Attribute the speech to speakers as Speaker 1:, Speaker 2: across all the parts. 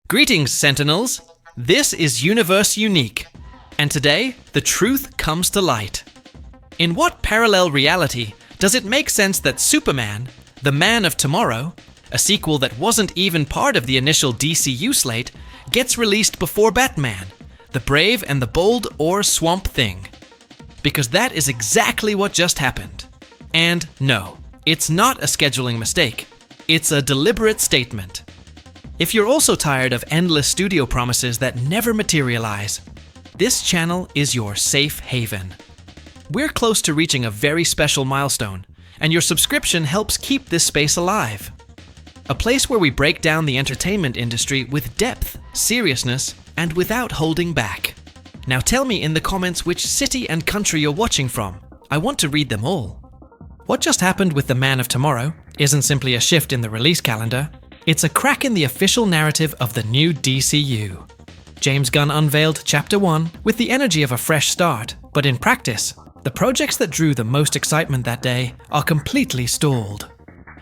Speaker 1: Greetings, Sentinels! This is Universe Unique, and today, the truth comes to light. In what parallel reality does it make sense that Superman, the Man of Tomorrow, a sequel that wasn't even part of the initial DCU slate, gets released before Batman, the Brave and the Bold or Swamp Thing? Because that is exactly what just happened. And no, it's not a scheduling mistake. It's a deliberate statement. If you're also tired of endless studio promises that never materialize, this channel is your safe haven. We're close to reaching a very special milestone, and your subscription helps keep this space alive. A place where we break down the entertainment industry with depth, seriousness, and without holding back. Now tell me in the comments which city and country you're watching from. I want to read them all. What just happened with The Man of Tomorrow isn't simply a shift in the release calendar, it's a crack in the official narrative of the new DCU. James Gunn unveiled Chapter 1 with the energy of a fresh start, but in practice, the projects that drew the most excitement that day are completely stalled.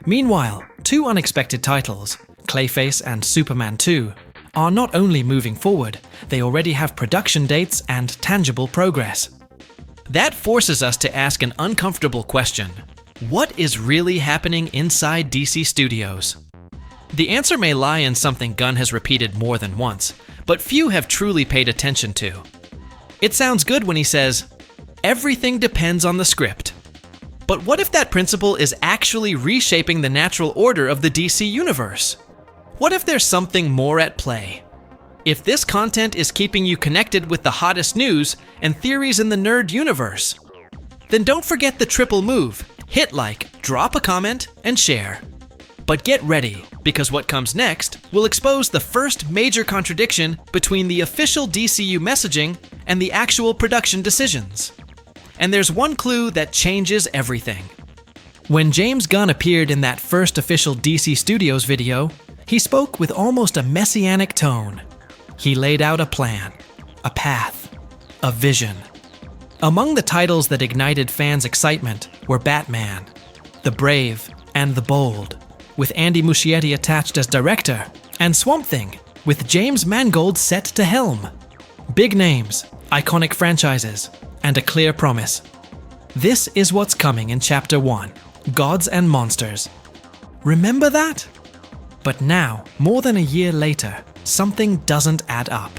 Speaker 1: Meanwhile, two unexpected titles, Clayface and Superman 2, are not only moving forward, they already have production dates and tangible progress. That forces us to ask an uncomfortable question. What is really happening inside DC Studios? The answer may lie in something Gunn has repeated more than once, but few have truly paid attention to. It sounds good when he says, "Everything depends on the script." But what if that principle is actually reshaping the natural order of the DC universe? What if there's something more at play? If this content is keeping you connected with the hottest news and theories in the nerd universe, then don't forget the triple move. Hit like, drop a comment, and share. But get ready, because what comes next will expose the first major contradiction between the official DCU messaging and the actual production decisions. And there's one clue that changes everything. When James Gunn appeared in that first official DC Studios video, he spoke with almost a messianic tone. He laid out a plan, a path, a vision. Among the titles that ignited fans' excitement were Batman, the Brave, and the Bold, with Andy Muschietti attached as director, and Swamp Thing, with James Mangold set to helm. Big names, iconic franchises, and a clear promise. This is what's coming in Chapter 1, Gods and Monsters. Remember that? But now, more than a year later, something doesn't add up.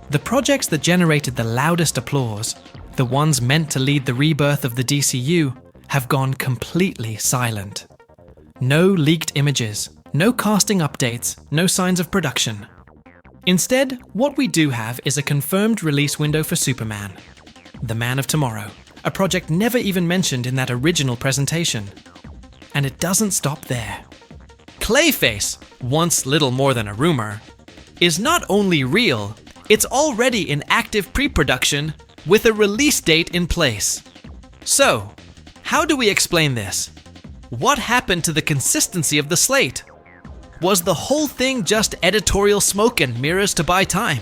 Speaker 1: The projects that generated the loudest applause, the ones meant to lead the rebirth of the DCU, have gone completely silent. No leaked images, no casting updates, no signs of production. Instead, what we do have is a confirmed release window for Superman, the Man of Tomorrow, a project never even mentioned in that original presentation. And it doesn't stop there. Clayface, once little more than a rumor, is not only real, it's already in active pre-production with a release date in place. So, how do we explain this? What happened to the consistency of the slate? Was the whole thing just editorial smoke and mirrors to buy time?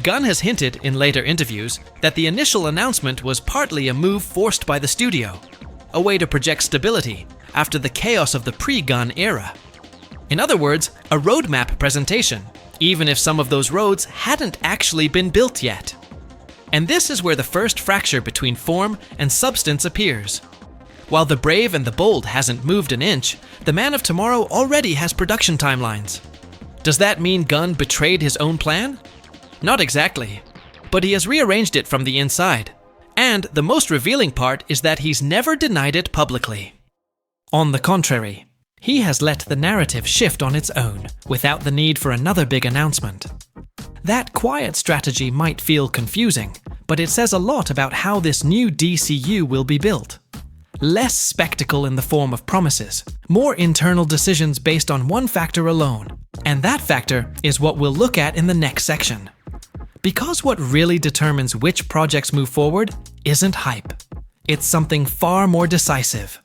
Speaker 1: Gunn has hinted in later interviews that the initial announcement was partly a move forced by the studio, a way to project stability after the chaos of the pre-Gunn era. In other words, a roadmap presentation, even if some of those roads hadn't actually been built yet. And this is where the first fracture between form and substance appears. While the Brave and the Bold hasn't moved an inch, the Man of Tomorrow already has production timelines. Does that mean Gunn betrayed his own plan? Not exactly, but he has rearranged it from the inside. And the most revealing part is that he's never denied it publicly. On the contrary, he has let the narrative shift on its own, without the need for another big announcement. That quiet strategy might feel confusing, but it says a lot about how this new DCU will be built. Less spectacle in the form of promises, more internal decisions based on one factor alone. And that factor is what we'll look at in the next section. Because what really determines which projects move forward isn't hype. It's something far more decisive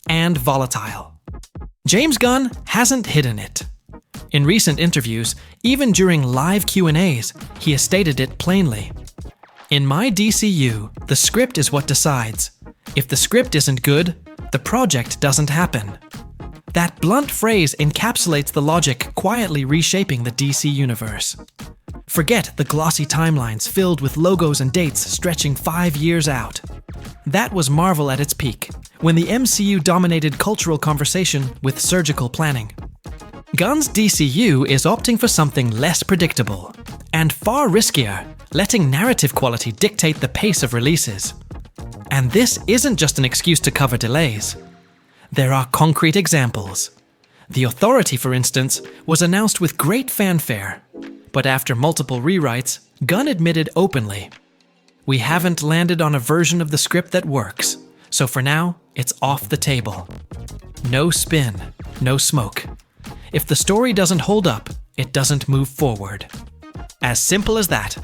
Speaker 1: and volatile. James Gunn hasn't hidden it. In recent interviews, even during live Q&As, he has stated it plainly. In my DCU, the script is what decides. If the script isn't good, the project doesn't happen. That blunt phrase encapsulates the logic quietly reshaping the DC universe. Forget the glossy timelines filled with logos and dates stretching 5 years out. That was Marvel at its peak, when the MCU dominated cultural conversation with surgical planning. Gunn's DCU is opting for something less predictable, and far riskier, letting narrative quality dictate the pace of releases. And this isn't just an excuse to cover delays. There are concrete examples. The Authority, for instance, was announced with great fanfare, but after multiple rewrites, Gunn admitted openly, "We haven't landed on a version of the script that works, so for now, it's off the table." No spin, no smoke. If the story doesn't hold up, it doesn't move forward. As simple as that.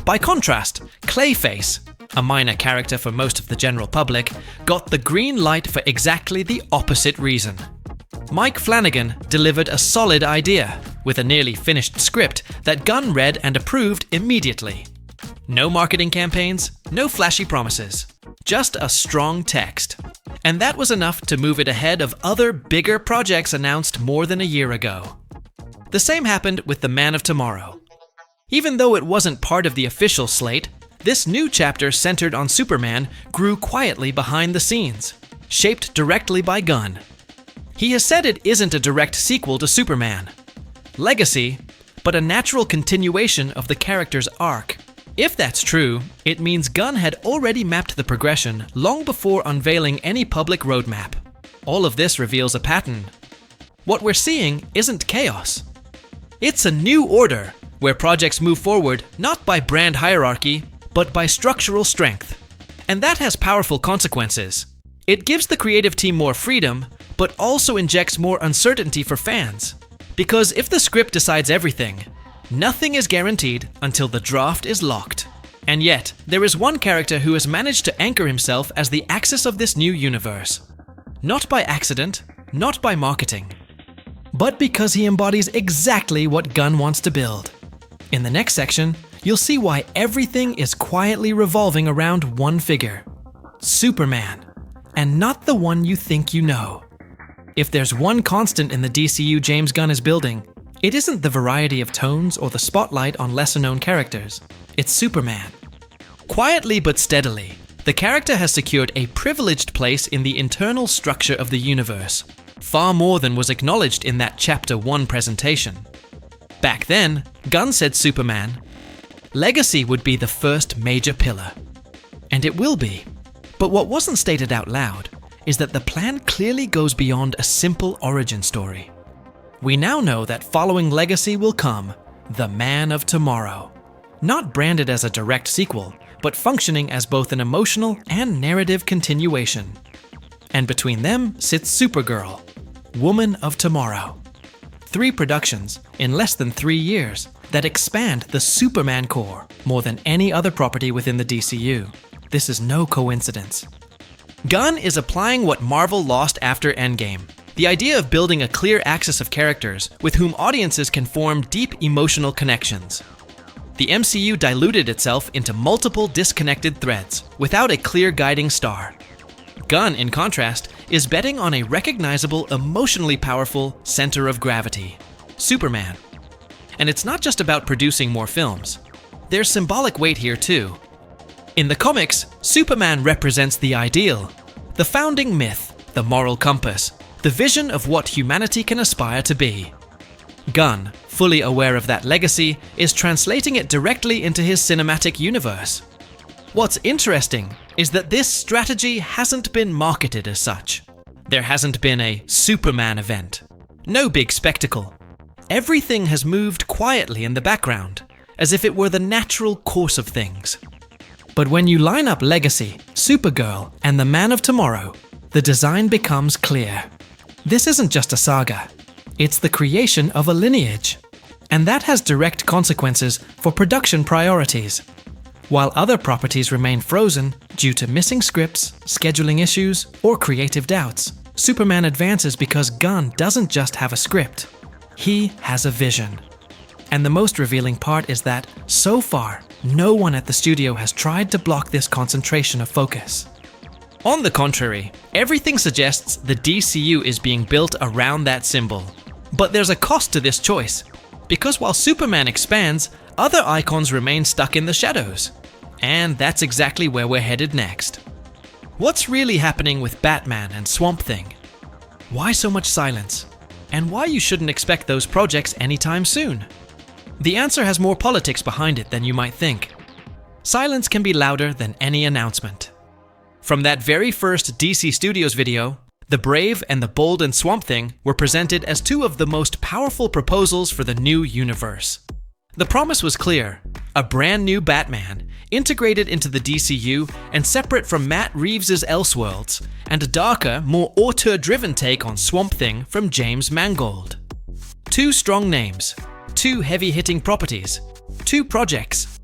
Speaker 1: By contrast, Clayface, a minor character for most of the general public, got the green light for exactly the opposite reason. Mike Flanagan delivered a solid idea, with a nearly finished script that Gunn read and approved immediately. No marketing campaigns, no flashy promises, just a strong text. And that was enough to move it ahead of other bigger projects announced more than a year ago. The same happened with The Man of Tomorrow. Even though it wasn't part of the official slate, this new chapter centered on Superman grew quietly behind the scenes, shaped directly by Gunn. He has said it isn't a direct sequel to Superman. Legacy, but a natural continuation of the character's arc. If that's true, it means Gunn had already mapped the progression long before unveiling any public roadmap. All of this reveals a pattern. What we're seeing isn't chaos. It's a new order, where projects move forward not by brand hierarchy, but by structural strength. And that has powerful consequences. It gives the creative team more freedom, but also injects more uncertainty for fans. Because if the script decides everything, nothing is guaranteed until the draft is locked. And yet, there is one character who has managed to anchor himself as the axis of this new universe. Not by accident, not by marketing, but because he embodies exactly what Gunn wants to build. In the next section, you'll see why everything is quietly revolving around one figure: Superman, and not the one you think you know. If there's one constant in the DCU James Gunn is building, it isn't the variety of tones or the spotlight on lesser-known characters. It's Superman. Quietly but steadily, the character has secured a privileged place in the internal structure of the universe, far more than was acknowledged in that Chapter 1 presentation. Back then, Gunn said Superman, legacy would be the first major pillar. And it will be. But what wasn't stated out loud is that the plan clearly goes beyond a simple origin story. We now know that following Legacy will come The Man of Tomorrow. Not branded as a direct sequel, but functioning as both an emotional and narrative continuation. And between them sits Supergirl, Woman of Tomorrow. 3 productions in less than 3 years that expand the Superman core more than any other property within the DCU. This is no coincidence. Gunn is applying what Marvel lost after Endgame. The idea of building a clear axis of characters with whom audiences can form deep emotional connections. The MCU diluted itself into multiple disconnected threads without a clear guiding star. Gunn, in contrast, is betting on a recognizable, emotionally powerful center of gravity: Superman. And it's not just about producing more films. There's symbolic weight here too. In the comics, Superman represents the ideal, the founding myth, the moral compass, the vision of what humanity can aspire to be. Gunn, fully aware of that legacy, is translating it directly into his cinematic universe. What's interesting is that this strategy hasn't been marketed as such. There hasn't been a Superman event. No big spectacle. Everything has moved quietly in the background, as if it were the natural course of things. But when you line up Legacy, Supergirl, and The Man of Tomorrow, the design becomes clear. This isn't just a saga. It's the creation of a lineage. And that has direct consequences for production priorities. While other properties remain frozen due to missing scripts, scheduling issues, or creative doubts, Superman advances because Gunn doesn't just have a script. He has a vision. And the most revealing part is that, so far, no one at the studio has tried to block this concentration of focus. On the contrary, everything suggests the DCU is being built around that symbol. But there's a cost to this choice, because while Superman expands, other icons remain stuck in the shadows. And that's exactly where we're headed next. What's really happening with Batman and Swamp Thing? Why so much silence? And why you shouldn't expect those projects anytime soon? The answer has more politics behind it than you might think. Silence can be louder than any announcement. From that very first DC Studios video, the Brave and the Bold and Swamp Thing were presented as two of the most powerful proposals for the new universe. The promise was clear: a brand new Batman, integrated into the DCU and separate from Matt Reeves' Elseworlds, and a darker, more auteur-driven take on Swamp Thing from James Mangold. Two strong names, two heavy-hitting properties, two projects,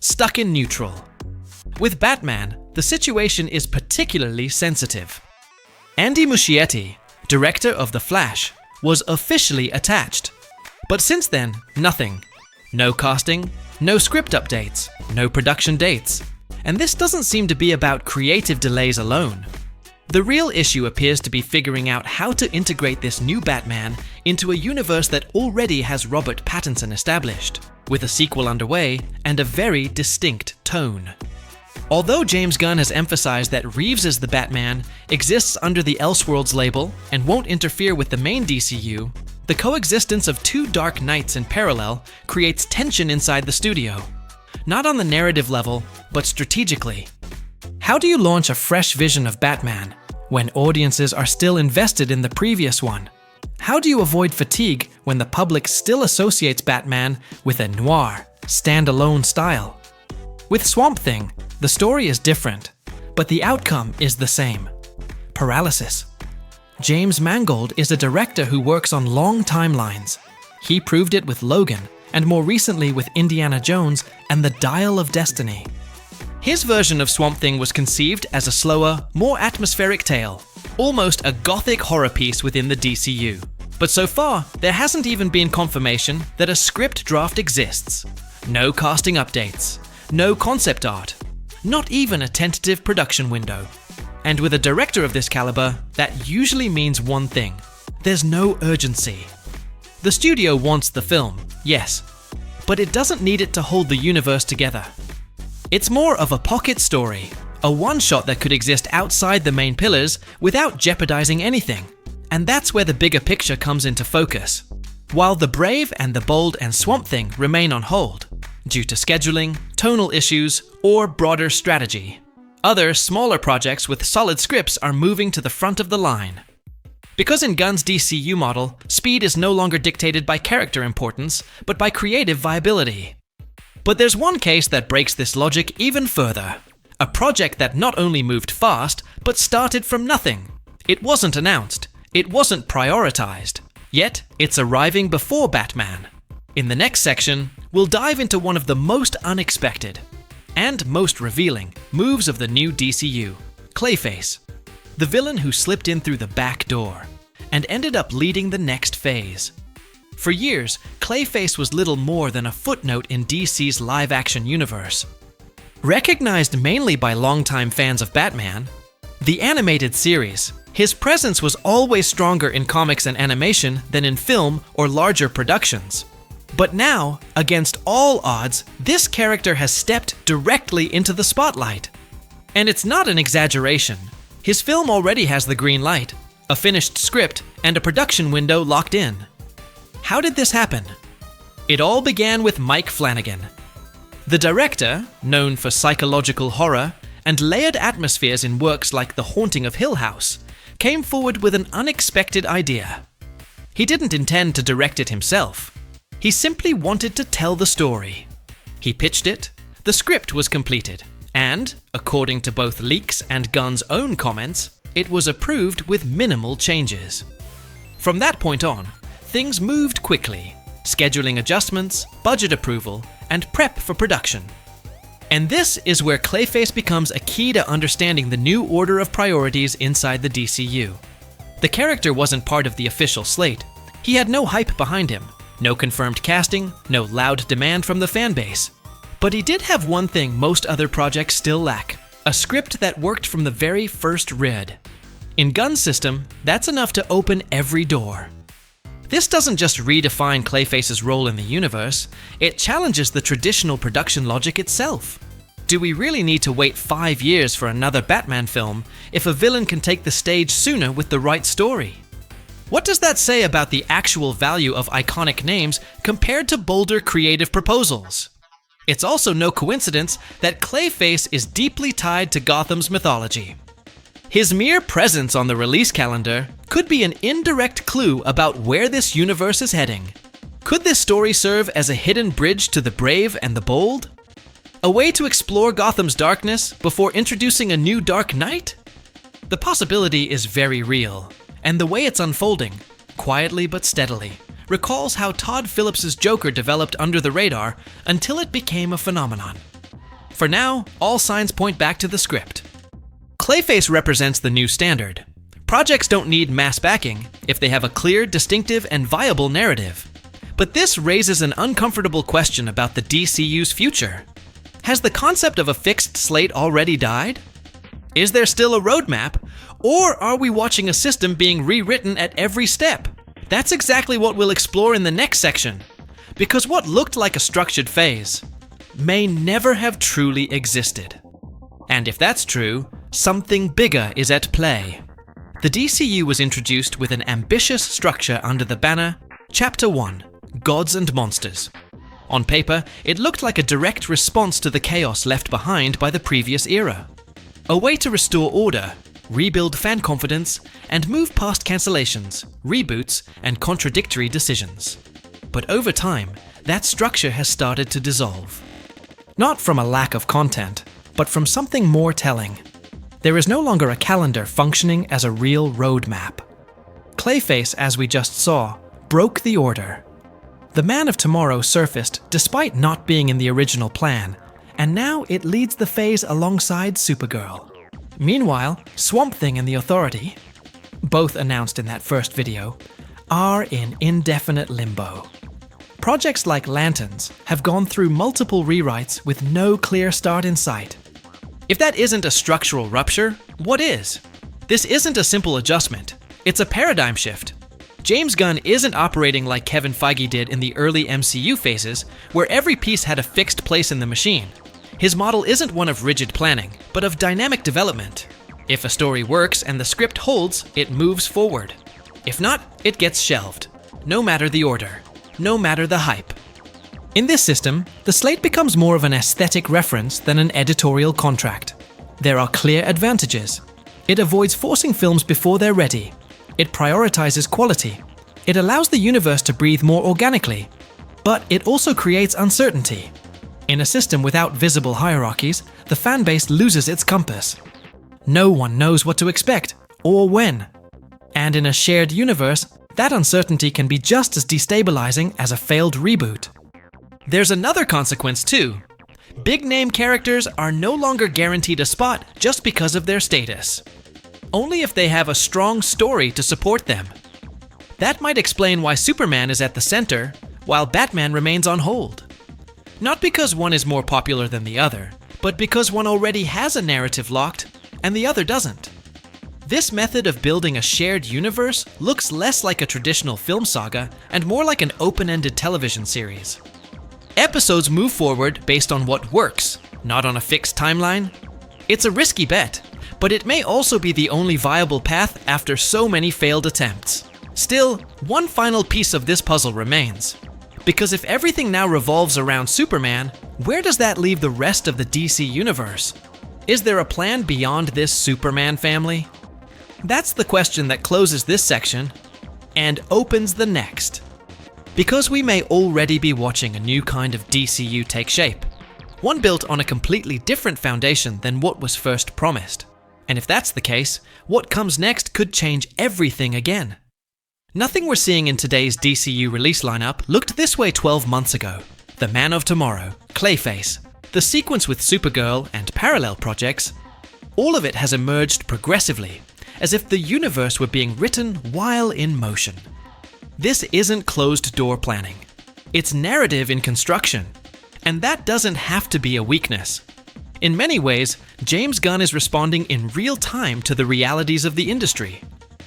Speaker 1: stuck in neutral. With Batman, the situation is particularly sensitive. Andy Muschietti, director of The Flash, was officially attached. But since then, nothing. No casting, no script updates, no production dates. And this doesn't seem to be about creative delays alone. The real issue appears to be figuring out how to integrate this new Batman into a universe that already has Robert Pattinson established, with a sequel underway and a very distinct tone. Although James Gunn has emphasized that Reeves' The Batman exists under the Elseworlds label and won't interfere with the main DCU, the coexistence of two Dark Knights in parallel creates tension inside the studio. Not on the narrative level, but strategically. How do you launch a fresh vision of Batman when audiences are still invested in the previous one? How do you avoid fatigue when the public still associates Batman with a noir, standalone style? With Swamp Thing, the story is different, but the outcome is the same: paralysis. James Mangold is a director who works on long timelines. He proved it with Logan, and more recently with Indiana Jones and The Dial of Destiny. His version of Swamp Thing was conceived as a slower, more atmospheric tale, almost a gothic horror piece within the DCU. But so far, there hasn't even been confirmation that a script draft exists. No casting updates, no concept art, not even a tentative production window. And with a director of this caliber, that usually means one thing: there's no urgency. The studio wants the film, yes, but it doesn't need it to hold the universe together. It's more of a pocket story, a one-shot that could exist outside the main pillars without jeopardizing anything. And that's where the bigger picture comes into focus. While The Brave and the Bold and Swamp Thing remain on hold, due to scheduling, tonal issues, or broader strategy, other, smaller projects with solid scripts are moving to the front of the line. Because in Gunn's DCU model, speed is no longer dictated by character importance, but by creative viability. But there's one case that breaks this logic even further. A project that not only moved fast, but started from nothing. It wasn't announced. It wasn't prioritized. Yet, it's arriving before Batman. In the next section, we'll dive into one of the most unexpected and most revealing moves of the new DCU, Clayface, the villain who slipped in through the back door and ended up leading the next phase. For years, Clayface was little more than a footnote in DC's live-action universe. Recognized mainly by longtime fans of Batman, the animated series, his presence was always stronger in comics and animation than in film or larger productions. But now, against all odds, this character has stepped directly into the spotlight. And it's not an exaggeration. His film already has the green light, a finished script, and a production window locked in. How did this happen? It all began with Mike Flanagan. The director, known for psychological horror and layered atmospheres in works like The Haunting of Hill House, came forward with an unexpected idea. He didn't intend to direct it himself. He simply wanted to tell the story. He pitched it, the script was completed, and, according to both leaks and Gunn's own comments, it was approved with minimal changes. From that point on, things moved quickly, scheduling adjustments, budget approval, and prep for production. And this is where Clayface becomes a key to understanding the new order of priorities inside the DCU. The character wasn't part of the official slate. He had no hype behind him. No confirmed casting, no loud demand from the fanbase. But he did have one thing most other projects still lack: A script that worked from the very first read. In Gunn's system, that's enough to open every door. This doesn't just redefine Clayface's role in the universe, it challenges the traditional production logic itself. Do we really need to wait 5 years for another Batman film if a villain can take the stage sooner with the right story? What does that say about the actual value of iconic names compared to bolder creative proposals? It's also no coincidence that Clayface is deeply tied to Gotham's mythology. His mere presence on the release calendar could be an indirect clue about where this universe is heading. Could this story serve as a hidden bridge to the brave and the bold? A way to explore Gotham's darkness before introducing a new Dark Knight? The possibility is very real, and the way it's unfolding, quietly but steadily, recalls how Todd Phillips's Joker developed under the radar until it became a phenomenon. For now, all signs point back to the script. Clayface represents the new standard. Projects don't need mass backing if they have a clear, distinctive, and viable narrative. But this raises an uncomfortable question about the DCU's future. Has the concept of a fixed slate already died? Is there still a roadmap, or are we watching a system being rewritten at every step? That's exactly what we'll explore in the next section, because what looked like a structured phase may never have truly existed. And if that's true, something bigger is at play. The DCU was introduced with an ambitious structure under the banner Chapter 1, Gods and Monsters. On paper, it looked like a direct response to the chaos left behind by the previous era. A way to restore order, rebuild fan confidence, and move past cancellations, reboots, and contradictory decisions. But over time, that structure has started to dissolve. Not from a lack of content, but from something more telling. There is no longer a calendar functioning as a real roadmap. Clayface, as we just saw, broke the order. The Man of Tomorrow surfaced despite not being in the original plan, and now it leads the phase alongside Supergirl. Meanwhile, Swamp Thing and the Authority, both announced in that first video, are in indefinite limbo. Projects like Lanterns have gone through multiple rewrites with no clear start in sight. If that isn't a structural rupture, what is? This isn't a simple adjustment. It's a paradigm shift. James Gunn isn't operating like Kevin Feige did in the early MCU phases, where every piece had a fixed place in the machine. His model isn't one of rigid planning, but of dynamic development. If a story works and the script holds, it moves forward. If not, it gets shelved. No matter the order. No matter the hype. In this system, the slate becomes more of an aesthetic reference than an editorial contract. There are clear advantages. It avoids forcing films before they're ready. It prioritizes quality. It allows the universe to breathe more organically. But it also creates uncertainty. In a system without visible hierarchies, the fanbase loses its compass. No one knows what to expect, or when. And in a shared universe, that uncertainty can be just as destabilizing as a failed reboot. There's another consequence too. Big-name characters are no longer guaranteed a spot just because of their status. Only if they have a strong story to support them. That might explain why Superman is at the center, while Batman remains on hold. Not because one is more popular than the other, but because one already has a narrative locked, and the other doesn't. This method of building a shared universe looks less like a traditional film saga and more like an open-ended television series. Episodes move forward based on what works, not on a fixed timeline. It's a risky bet, but it may also be the only viable path after so many failed attempts. Still, one final piece of this puzzle remains. Because if everything now revolves around Superman, where does that leave the rest of the DC universe? Is there a plan beyond this Superman family? That's the question that closes this section and opens the next. Because we may already be watching a new kind of DCU take shape, one built on a completely different foundation than what was first promised. And if that's the case, what comes next could change everything again. Nothing we're seeing in today's DCU release lineup looked this way 12 months ago. The Man of Tomorrow, Clayface, the sequence with Supergirl and parallel projects, all of it has emerged progressively, as if the universe were being written while in motion. This isn't closed-door planning. It's narrative in construction. And that doesn't have to be a weakness. In many ways, James Gunn is responding in real time to the realities of the industry.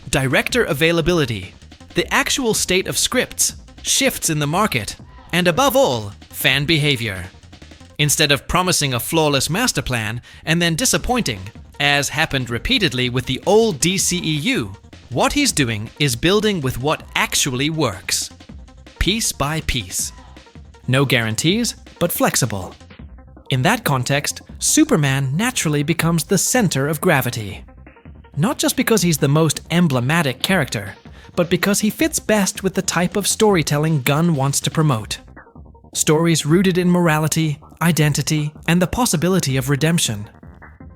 Speaker 1: Director availability, the actual state of scripts, shifts in the market, and above all, fan behavior. Instead of promising a flawless master plan and then disappointing, as happened repeatedly with the old DCEU, what he's doing is building with what actually works. Piece by piece. No guarantees, but flexible. In that context, Superman naturally becomes the center of gravity. Not just because he's the most emblematic character, but because he fits best with the type of storytelling Gunn wants to promote. Stories rooted in morality, identity, and the possibility of redemption.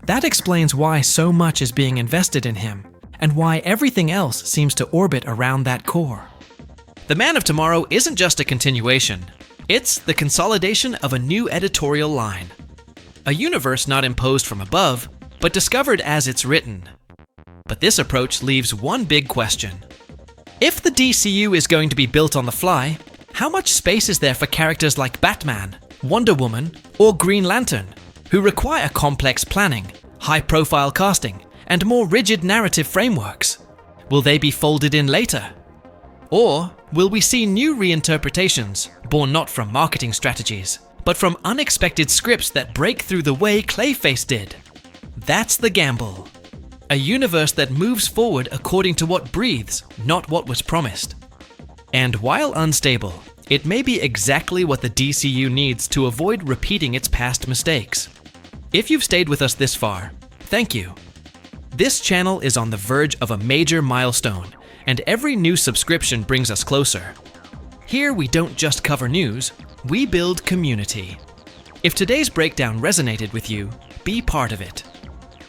Speaker 1: That explains why so much is being invested in him, and why everything else seems to orbit around that core. The Man of Tomorrow isn't just a continuation. It's the consolidation of a new editorial line. A universe not imposed from above, but discovered as it's written. But this approach leaves one big question. If the DCU is going to be built on the fly, how much space is there for characters like Batman, Wonder Woman, or Green Lantern, who require complex planning, high-profile casting, and more rigid narrative frameworks? Will they be folded in later? Or will we see new reinterpretations, born not from marketing strategies, but from unexpected scripts that break through the way Clayface did? That's the gamble. A universe that moves forward according to what breathes, not what was promised. And while unstable, it may be exactly what the DCU needs to avoid repeating its past mistakes. If you've stayed with us this far, thank you. This channel is on the verge of a major milestone, and every new subscription brings us closer. Here we don't just cover news, we build community. If today's breakdown resonated with you, be part of it.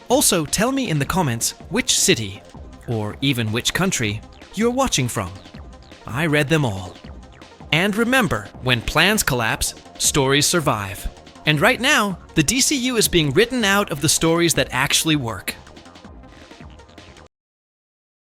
Speaker 1: Also, tell me in the comments which city, or even which country, you're watching from. I read them all. And remember, when plans collapse, stories survive. And right now, the DCU is being written out of the stories that actually work.